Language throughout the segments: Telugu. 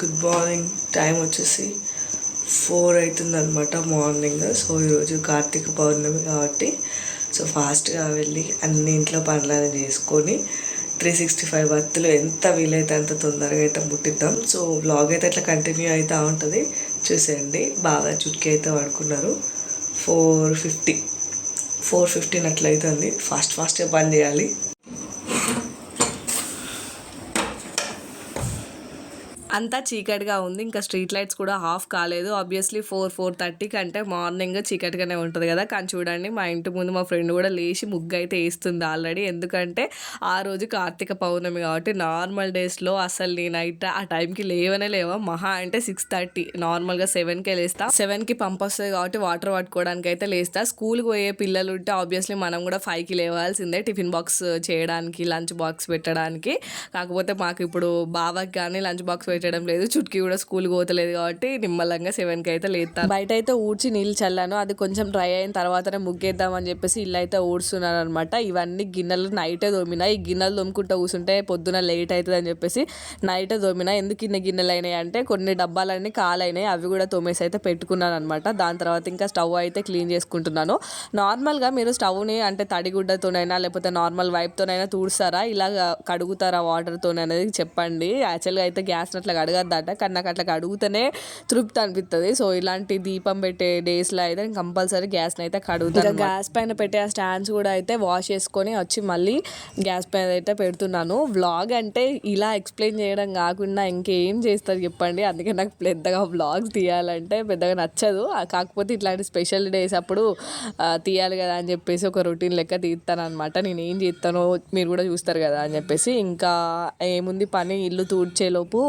Good morning. టైం వచ్చేసి 4 అవుతుందన్నమాట మార్నింగ్. సో ఈరోజు కార్తీక పౌర్ణమి కాబట్టి సో ఫాస్ట్గా వెళ్ళి అన్ని ఇంట్లో పనులను చేసుకొని 365 వత్తులు ఎంత వీలైతే అంత తొందరగా అయితే ముట్టిద్దాం. సో వ్లాగ్ అయితే అట్లా కంటిన్యూ అవుతూ ఉంటుంది, చూసేయండి. బాగా చుట్కీ అయితే పడుకున్నారు. 4:15 అట్లా అవుతుంది. ఫాస్ట్గా పని చేయాలి. అంతా చీకటిగా ఉంది, ఇంకా స్ట్రీట్ లైట్స్ కూడా ఆఫ్ కాలేదు. ఆబ్వియస్లీ 4:30 అంటే మార్నింగ్ చీకటిగానే ఉంటుంది కదా. కానీ చూడండి, మా ఇంటి ముందు మా ఫ్రెండ్ కూడా లేచి ముగ్గు అయితే వేస్తుంది ఆల్రెడీ. ఎందుకంటే ఆ రోజు కార్తీక పౌర్ణమి కాబట్టి. నార్మల్ డేస్లో అసలు నేనైతే ఆ టైంకి లేవా, మహా అంటే 6:30, నార్మల్గా 7కే లేస్తా. 7కి పంప్ వస్తుంది కాబట్టి వాటర్ పట్టుకోవడానికి అయితే లేస్తా. స్కూల్కి పోయే పిల్లలు ఉంటే ఆబ్వియస్లీ మనం కూడా 5కి లేవాల్సిందే, టిఫిన్ బాక్స్ చేయడానికి, లంచ్ బాక్స్ పెట్టడానికి. కాకపోతే మాకు ఇప్పుడు బావకి కానీ లంచ్ బాక్స్ పెట్టడం లేదు, చుట్కీ కూడా స్కూల్కి పోతలేదు కాబట్టి నిమ్మలంగా 7కి అయితే లేస్తాను. బయట అయితే ఊడ్చి నీళ్ళు చల్లాను, అది కొంచెం డ్రై అయిన తర్వాతనే ముగ్గేద్దామని చెప్పేసి ఇల్లు అయితే ఊడ్చున్నాను అనమాట. ఇవన్నీ గిన్నెలు నైటే దోమినా. ఈ గిన్నెలు దోముకుంటూ కూర్చుంటే పొద్దున లేట్ అవుతుంది అని చెప్పేసి నైటే దోమినా. ఎందుకు ఇన్ని గిన్నెలు అయినాయి అంటే కొన్ని డబ్బాలన్నీ కాలైనాయి, అవి కూడా తోమేసి అయితే పెట్టుకున్నాను అనమాట. దాని తర్వాత ఇంకా స్టవ్ అయితే క్లీన్ చేసుకుంటున్నాను. నార్మల్గా మీరు స్టవ్ని అంటే తడిగుడ్డతోనైనా లేకపోతే నార్మల్ వైప్తోనైనా తూడుస్తారా, ఇలా కడుగుతారా వాటర్తో అనేది చెప్పండి. యాక్చువల్గా అయితే గ్యాస్ని అట్లా కడగద్దట, కానీ నాకు అట్లా కడుగుతూనే తృప్తి అనిపిస్తుంది. సో ఇలాంటి దీపం పెట్టే డేస్లో అయితే కంపల్సరీ గ్యాస్ని అయితే కడుగుతాను. గ్యాస్ పైన పెట్టే ఆ స్టాండ్స్ కూడా అయితే వాష్ చేసుకొని వచ్చి మళ్ళీ గ్యాస్ పైన అయితే పెడుతున్నాను. వ్లాగ్ అంటే ఇలా ఎక్స్ప్లెయిన్ చేయడం కాకుండా ఇంకేం చేస్తారు చెప్పండి. అందుకే నాకు పెద్దగా వ్లాగ్స్ తీయాలంటే పెద్దగా నచ్చదు. కాకపోతే ఇట్లాంటి స్పెషల్ డేస్ అప్పుడు తీయాలి కదా అని చెప్పేసి ఒక రొటీన్ లెక్క తీస్తాను అనమాట. నేను ఏం చేస్తానో మీరు కూడా చూస్తారు కదా అని చెప్పేసి. ఇంకా ఏముంది పని, ఇల్లు తూడ్చేలోపు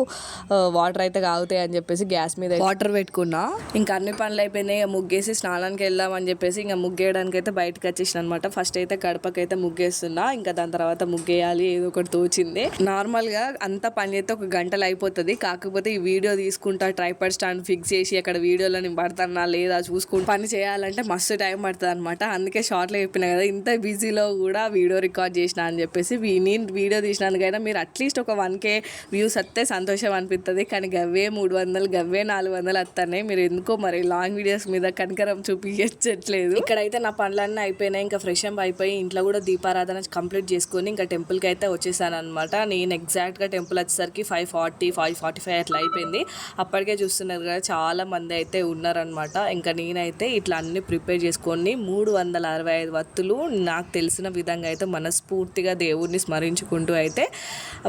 వాటర్ అయితే కాగుతాయి అని చెప్పేసి గ్యాస్ మీద వాటర్ పెట్టుకున్నా. ఇంకా అన్ని పనులు అయిపోయినాయి. ముగ్గేసి స్నానానికి వెళ్దామని చెప్పేసి ఇంకా ముగ్గేయడానికి అయితే బయటకు వచ్చేసిన అనమాట. ఫస్ట్ అయితే గడపకైతే ముగ్గేస్తున్నా, ఇంకా దాని తర్వాత ముగ్గేయాలి, ఏదో ఒకటి తోచింది. నార్మల్గా అంతా పని అయితే ఒక గంటలు అయిపోతుంది. కాకపోతే ఈ వీడియో తీసుకుంటా, ట్రైపాడ్ స్టాండ్ ఫిక్స్ చేసి అక్కడ వీడియోలో నేను పడతానా లేదా చూసుకుంటూ పని చేయాలంటే మస్తు టైం పడుతుంది అనమాట. అందుకే షార్ట్లో చెప్పిన కదా, ఇంత బిజీలో కూడా వీడియో రికార్డ్ చేసిన అని చెప్పేసి. నేను వీడియో తీసినందుకైనా మీరు అట్లీస్ట్ ఒక 1K వ్యూస్ వస్తే సంతోషం అనిపిస్తుంది. కానీ గవ్వే 300, గవ్వే 400 వస్తాయి. మీరు ఎందుకో మరి లాంగ్ వీడియోస్ మీద కనికరం చూపించట్లేదు. ఇక్కడైతే నా పనులన్నీ అయిపోయినాయి. ఇంకా ఫ్రెష్ అప్ అయిపోయి ఇంట్లో కూడా దీపారాధన కంప్లీట్ చేసుకొని ఇంకా టెంపుల్కి అయితే వచ్చేసాను అనమాట. నేను ఎగ్జాక్ట్గా టెంపుల్ వచ్చేసరికి 5:40, 5:45 అట్లా అయిపోయింది. అప్పటికే చూస్తున్నారు కదా, చాలా మంది అయితే ఉన్నారనమాట. ఇంకా నేనైతే ఇట్లా అన్ని ప్రిపేర్ చేసుకొని 365 వత్తులు నాకు తెలిసిన విధంగా అయితే మనస్ఫూర్తిగా దేవుడిని స్మరించుకుంటూ అయితే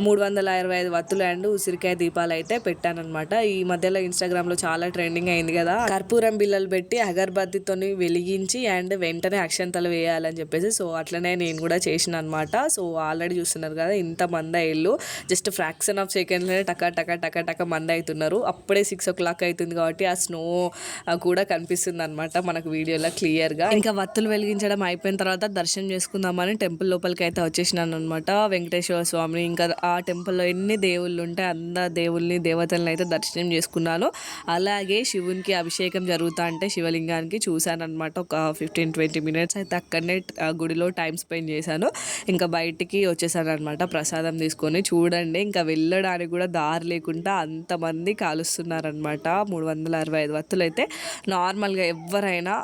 365 వత్తులు అండ్ ఉసిరికాయ దీపాలు అయితే పెట్టానమాట. ఈ మధ్యలో ఇన్స్టాగ్రామ్లో చాలా ట్రెండింగ్ అయింది కదా, కర్పూరం బిళ్ళలు పెట్టి అగరబత్తితో వెలిగించి అండ్ వెంటనే అక్షంతలు వేయాలని చెప్పేసి. సో అట్లనే నేను కూడా చేసిన అనమాట. సో ఆల్రెడీ చూస్తున్నారు కదా, ఇంత మంది అయ్యిళ్ళు జస్ట్ ఫ్రాక్షన్ ఆఫ్ సెకండ్లోనే టక మంది అవుతున్నారు. అప్పుడే 6 o'clock అవుతుంది కాబట్టి ఆ స్నో కూడా కనిపిస్తుంది అనమాట మనకు వీడియోలో క్లియర్గా. ఇంకా వత్తులు వెలిగించడం అయిపోయిన తర్వాత దర్శనం చేసుకుందామని టెంపుల్ లోపలికి అయితే వచ్చేసినాను అనమాట. వెంకటేశ్వర స్వామిని, ఇంకా ఆ టెంపుల్లో ఎన్ని దేవుళ్ళు ఉంటే అందరు దేవుల్ని దేవతలను అయితే దర్శనం చేసుకున్నాను. అలాగే శివునికి అభిషేకం జరుగుతా అంటే శివలింగానికి చూశాను అనమాట. ఒక 15-20 minutes అయితే అక్కడనే గుడిలో టైం స్పెండ్ చేశాను. ఇంకా బయటికి వచ్చేసాను అనమాట ప్రసాదం తీసుకొని. చూడండి, ఇంకా వెళ్ళడానికి కూడా దారి లేకుండా అంతమంది కాలుస్తున్నారనమాట. 365 వత్తులు అయితే నార్మల్గా ఎవరైనా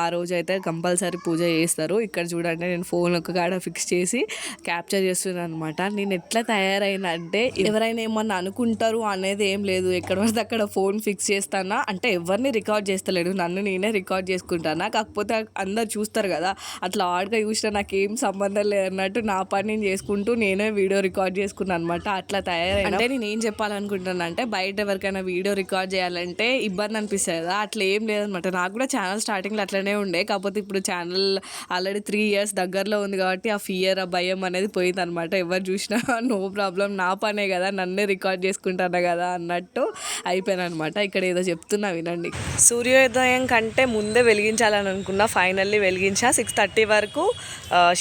ఆ రోజు అయితే కంపల్సరీ పూజ చేస్తారు. ఇక్కడ చూడండి, నేను ఫోన్ ఒక కాడ ఫిక్స్ చేసి క్యాప్చర్ చేస్తున్నాను అనమాట. నేను ఎట్లా తయారైనా అంటే ఎవరైనా ఏమన్నా అనుకుంటారు అనేది ఏం లేదు. ఎక్కడ వస్తే అక్కడ ఫోన్ ఫిక్స్ చేస్తానా అంటే ఎవరిని రికార్డ్ చేస్తలేడు, నన్ను నేనే రికార్డ్ చేసుకుంటానా. కాకపోతే అందరు చూస్తారు కదా, అట్లా ఆడ్గా చూసినా నాకేం సంబంధం లేదన్నట్టు నా పని నేను చేసుకుంటూ నేనే వీడియో రికార్డ్ చేసుకున్నాను అనమాట. అట్లా తయారైనా అంటే నేను ఏం చెప్పాలనుకుంటున్నాను అంటే, బయట ఎవరికైనా వీడియో రికార్డ్ చేయాలంటే ఇబ్బంది అనిపిస్తుంది కదా, అట్లా ఏం లేదనమాట. నాకు కూడా ఛానల్ స్టార్టింగ్లో అట్లనే ఉండే. కాకపోతే ఇప్పుడు ఛానల్ ఆల్రెడీ 3 years దగ్గరలో ఉంది కాబట్టి ఆ ఫియర్, ఆ భయం అనేది పోయింది అనమాట. ఎవరు చూసినా నో ప్రాబ్లం, నా పనే కదా, నన్నే రికార్డ్ చేసుకుంటాను కదా అన్నట్టు అయిపోయాను అనమాట. ఇక్కడ ఏదో చెప్తున్నా వినండి. సూర్యోదయం కంటే ముందే వెలిగించాలని అనుకున్నా, ఫైనల్లీ వెలిగించా. 6:30 వరకు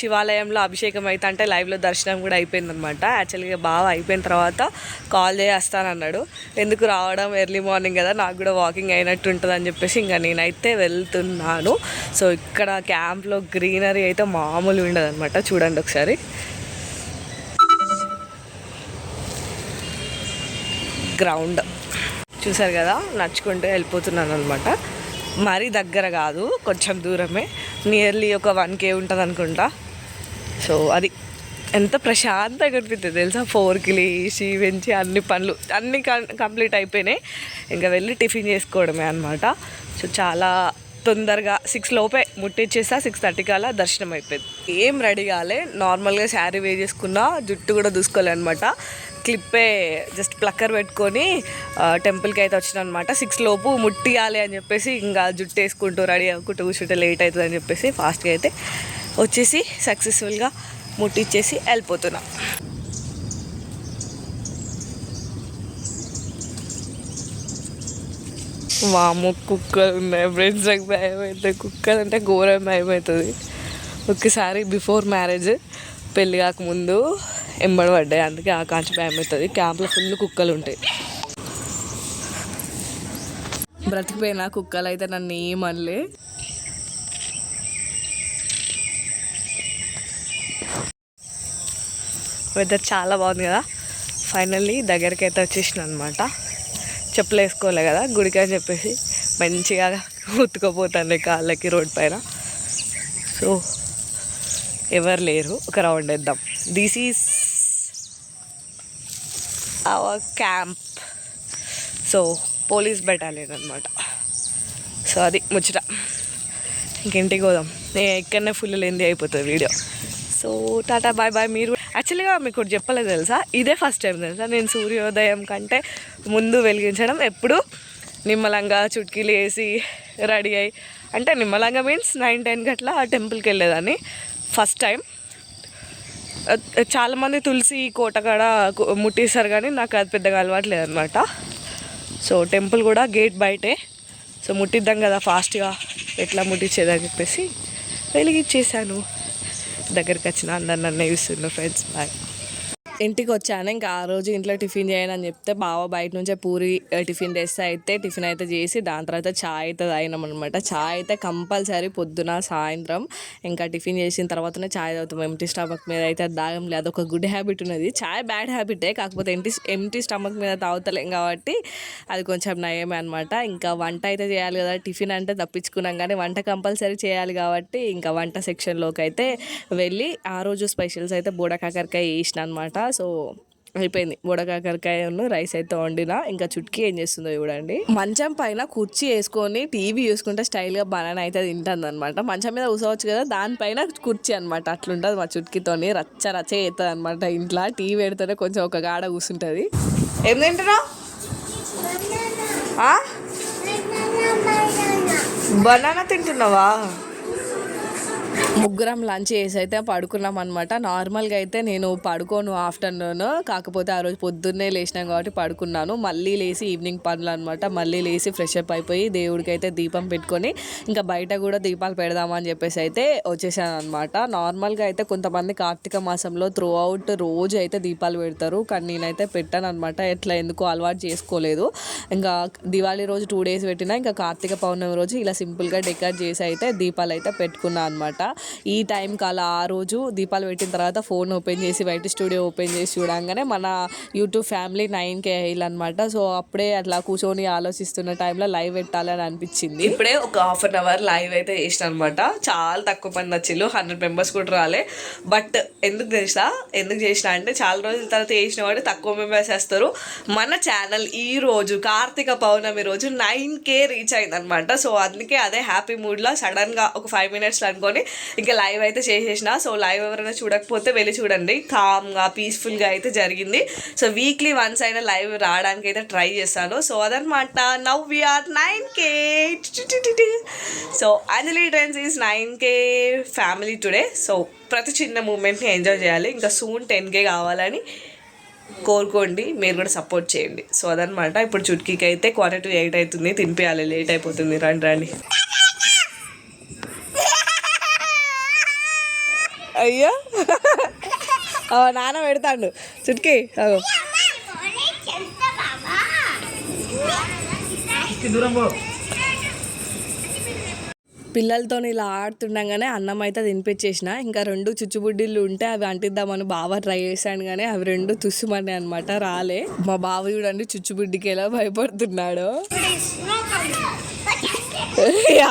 శివాలయంలో అభిషేకం అయితే అంటే లైవ్లో దర్శనం కూడా అయిపోయింది అనమాట. యాక్చువల్గా బాగా అయిపోయిన తర్వాత కాల్ చేస్తానన్నాడు. ఎందుకు రావడం, ఎర్లీ మార్నింగ్ కదా, నాకు కూడా వాకింగ్ అయినట్టు ఉంటుంది అని చెప్పేసి ఇంకా నేనైతే వెళ్తున్నాను. సో ఇక్కడ క్యాంప్లో గ్రీనరీ అయితే మామూలు ఉండదు అనమాట. చూడండి ఒకసారి, గ్రౌండ్ చూసారు కదా, నడుచుకుంటూ వెళ్ళిపోతున్నాను అనమాట. మరీ దగ్గర కాదు, కొంచెం దూరమే, నియర్లీ ఒక 1K ఉంటుంది అనుకుంటా. సో అది ఎంత ప్రశాంతంగా అనిపిస్తుంది తెలుసా. 4కి లేచి వెంచి అన్ని పనులు అన్నీ కంప్లీట్ అయిపోయినాయి. ఇంకా వెళ్ళి టిఫిన్ చేసుకోవడమే అనమాట. సో చాలా తొందరగా 6 లోపే ముట్టిచ్చేసా. 6:30 కల్లా దర్శనం అయిపోయింది. ఏం రెడీ కాలే, నార్మల్గా శారీ వేసుకున్నా, జుట్టు కూడా దూసుకోలే అనమాట. క్లిప్పే జస్ట్ ప్లక్కర్ పెట్టుకొని టెంపుల్కి అయితే వచ్చిన అనమాట. 6 లోపు ముట్టియాలి అని చెప్పేసి ఇంకా జుట్టు వేసుకుంటూ రెడీ అవ్వకుంటూ కూర్చుంటే లేట్ అవుతుంది అని చెప్పేసి ఫాస్ట్గా అయితే వచ్చేసి సక్సెస్ఫుల్గా ముట్టిచ్చేసి వెళ్ళిపోతున్నా. వాము కుక్కలు ఉన్నాయి ఫ్రెండ్స్. నాకు భయం అవుతుంది, కుక్కలు అంటే ఘోరం భయం అవుతుంది. ఒక్కసారి బిఫోర్ మ్యారేజ్ పెళ్ళి కాకముందు ఎంబడి పడ్డాయి, అందుకే ఆ కాంచి భయం అవుతుంది. క్యాంప్లో ఫుల్ కుక్కలు ఉంటాయి. బ్రతికిపోయిన కుక్కలు అయితే నన్ను ఏమనలే. వెదర్ చాలా బాగుంది కదా. ఫైనల్లీ దగ్గరికి అయితే వచ్చేసిన అనమాట. చెప్పులు వేసుకోలే కదా గుడికి అని చెప్పేసి మంచిగా ఉతుకపోతాను కాళ్ళకి రోడ్ పైన. సో ఎవరు లేరు, ఒక రౌండ్ వేద్దాం. This is our camp. So police battalion అనమాట. సో అది ముచ్చట. ఇంకింటికి పోదాం. నేను ఇక్కడనే ఫుల్ లెంది అయిపోతుంది video. So tata bye bye. మీరు యాక్చువల్గా మీకు చెప్పలేదు తెలుసా, ఇదే ఫస్ట్ టైం తెలుసా నేను సూర్యోదయం కంటే ముందు వెలిగించడం. ఎప్పుడు నిమ్మలంగా చుట్కీలు వేసి రెడీ అయ్యి, అంటే నిమ్మలంగా మీన్స్ 9-10 గట్లా ఆ టెంపుల్కి వెళ్ళేదాన్ని. First time. చాలామంది తులసి కోటకాడ ముట్టిస్తారు కానీ నాకు అది పెద్దగా అలవాటు లేదనమాట. సో టెంపుల్ కూడా గేట్ బయటే. సో ముట్టిద్దాం కదా ఫాస్ట్గా, ఎట్లా ముట్టించేదని చెప్పేసి వెలిగించేసాను. దగ్గరికి వచ్చిన అందరు నన్ను చూస్తున్నారు ఫ్రెండ్స్. బాయ్. ఇంటికి వచ్చాను. ఇంకా ఆ రోజు ఇంట్లో టిఫిన్ చేయను అని చెప్తే బావ బయట నుంచే పూరి టిఫిన్ తెస్తే అయితే టిఫిన్ అయితే చేసి దాని తర్వాత చాయ్ అయితే తాగినాం అనమాట. చాయ్ అయితే కంపల్సరీ పొద్దున సాయంత్రం ఇంకా టిఫిన్ చేసిన తర్వాతనే చాయ్ తాగుతాం. ఎంటీ స్టమక్ మీద అయితే అది తాగం లేదు. అదొక గుడ్ హ్యాబిట్ ఉన్నది. చాయ్ బ్యాడ్ హ్యాబిటే, కాకపోతే ఎంటీ స్టమక్ మీద తాగుతలేం కాబట్టి అది కొంచెం నయమే అనమాట. ఇంకా వంట అయితే చేయాలి కదా, టిఫిన్ అంటే తప్పించుకున్నాం కానీ వంట కంపల్సరీ చేయాలి కాబట్టి ఇంకా వంట సెక్షన్లోకి అయితే వెళ్ళి ఆ రోజు స్పెషల్స్ అయితే బోడ కాకరకాయ వేసిన అనమాట. సో అయిపోయింది. బుడకాకరకాయను రైస్ అయితే వండినా. ఇంకా చుట్కీ ఏం చేస్తుందో చూడండి. మంచం పైన కుర్చీ వేసుకొని టీవీ చూసుకుంటే స్టైల్గా బనానా అయితే తింటుంది అనమాట. మంచం మీద కూర్చోవచ్చు కదా, దానిపైన కుర్చీ అనమాట. అట్లుంటుంది మా చుట్కీతోని. రచ్చ అవుతుంది అనమాట. ఇంట్లో టీవీ పెడితేనే కొంచెం ఒక గాడ కూర్చుంటుంది. ఏం తింటున్నావు? బనానా తింటున్నావా? ముగ్గురం లంచ్ చేసి అయితే పడుకున్నాం అనమాట. నార్మల్గా అయితే నేను పడుకోను ఆఫ్టర్నూన్, కాకపోతే ఆ రోజు పొద్దున్నే లేచినాం కాబట్టి పడుకున్నాను. మళ్ళీ లేచి ఈవినింగ్ పనులు అనమాట. మళ్ళీ లేచి ఫ్రెష్ అప్ అయిపోయి దేవుడికి అయితే దీపం పెట్టుకొని ఇంకా బయట కూడా దీపాలు పెడదామని చెప్పేసి అయితే వచ్చేసాను అనమాట. నార్మల్గా అయితే కొంతమంది కార్తీక మాసంలో త్రూ అవుట్ రోజు అయితే దీపాలు పెడతారు, కానీ నేనైతే పెట్టాను అనమాట. ఎట్లా ఎందుకో అలవాటు చేసుకోలేదు. ఇంకా దివాళీ రోజు 2 days పెట్టినా, ఇంకా కార్తీక పౌర్ణమి రోజు ఇలా సింపుల్గా డెకరేట్ చేసి అయితే దీపాలు అయితే పెట్టుకున్నా అనమాట. ఈ టైంకి అలా ఆ రోజు దీపాలు పెట్టిన తర్వాత ఫోన్ ఓపెన్ చేసి బయట స్టూడియో ఓపెన్ చేసి చూడంగానే మన యూట్యూబ్ ఫ్యామిలీ 9K అయ్యాలన్నమాట. సో అప్పుడే అట్లా కూర్చొని ఆలోచిస్తున్న టైంలో లైవ్ పెట్టాలని అనిపించింది. ఇప్పుడే ఒక 1/2 hour లైవ్ అయితే చేసిన అనమాట. చాలా తక్కువ మంది వచ్చిళ్ళు, 100 members కూడా రాలే. బట్ ఎందుకు చేసిన అంటే చాలా రోజుల తర్వాత చేసిన వాడు తక్కువ మెంబర్స్ వేస్తారు. మన ఛానల్ ఈ రోజు కార్తీక పౌర్ణమి రోజు 9K రీచ్ అయింది అనమాట. సో అందుకే అదే హ్యాపీ మూడ్లో సడన్గా ఒక 5 minutes అనుకొని ఇంకా లైవ్ అయితే చేసేసిన. సో లైవ్ ఎవరైనా చూడకపోతే వెళ్ళి చూడండి. కామ్గా పీస్ఫుల్గా అయితే జరిగింది. సో వీక్లీ వన్స్ అయినా లైవ్ రావడానికి అయితే ట్రై చేస్తాను. సో అదనమాట. Now we are 9K. So Anjali trends is 9K family today. So ప్రతి చిన్న మూమెంట్ని ఎంజాయ్ చేయాలి. ఇంకా సూన్ 10K కావాలని కోరుకోండి, మీరు కూడా సపోర్ట్ చేయండి. సో అదనమాట. ఇప్పుడు చుట్కీకి అయితే 7:45 అవుతుంది, తినిపించాలి, లేట్ అయిపోతుంది. రండి. అయ్యో నాన్న పెడతాడు చుట్కీ. పిల్లలతో ఇలా ఆడుతుండగానే అన్నం అయితే తినిపించేసిన. ఇంకా 2 చుచ్చుబుడ్డిళ్ళు ఉంటే అవి అంటిద్దామని బావ ట్రై చేశాను కానీ అవి 2 తుస్సుమని అనమాట, రాలే. మా బావ చూడండి చుచ్చుబుడ్డికి ఎలా భయపడుతున్నాడు.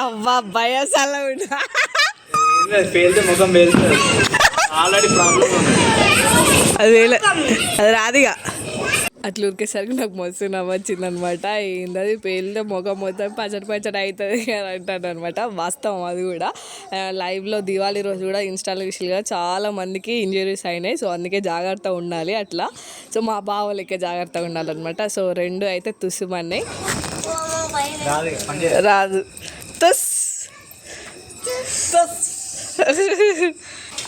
అవ్వా భయసాల అది రాదిగా. అట్లా ఉరికేసరికి నాకు మస్తు నవ్వొచ్చింది అనమాట. ఏంటది పేలితే ముఖం మొత్తం పచ్చడి పచ్చడి అవుతుంది అని అంటాను అనమాట. వాస్తవం అది కూడా. లైవ్లో దివాళీ రోజు కూడా ఇన్స్టాలేషన్గా చాలా మందికి ఇంజరీస్ అయినాయి. సో అందుకే జాగ్రత్త ఉండాలి అట్లా. సో మా బావ లెక్క జాగ్రత్తగా ఉండాలన్నమాట. సో 2 అయితే తుస్సుమన్నాయి. రాదు తుస్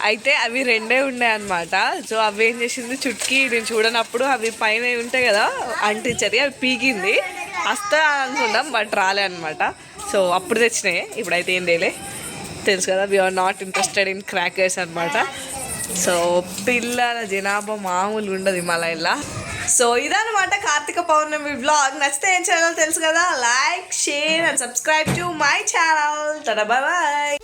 అయితే అవి 2 ఉన్నాయి అనమాట. సో అవి ఏం చేసింది, చుట్కి నేను చూడనప్పుడు అవి పైన ఉంటాయి కదా అంటించది, అవి పీకింది. వస్తా అనుకున్నాం బట్ రాలే అనమాట. సో అప్పుడు తెచ్చినాయి, ఇప్పుడైతే ఏం తేలే. తెలుసు కదా we are not interested in crackers అనమాట. సో పిల్లల జనాభా మామూలు ఉండదు మళ్ళీ ఇలా. సో ఇదనమాట కార్తీక పౌర్ణమి వ్లాగ్. నచ్చితే ఏం చేయాలో తెలుసు కదా, like, share and subscribe to my channel. Bye bye.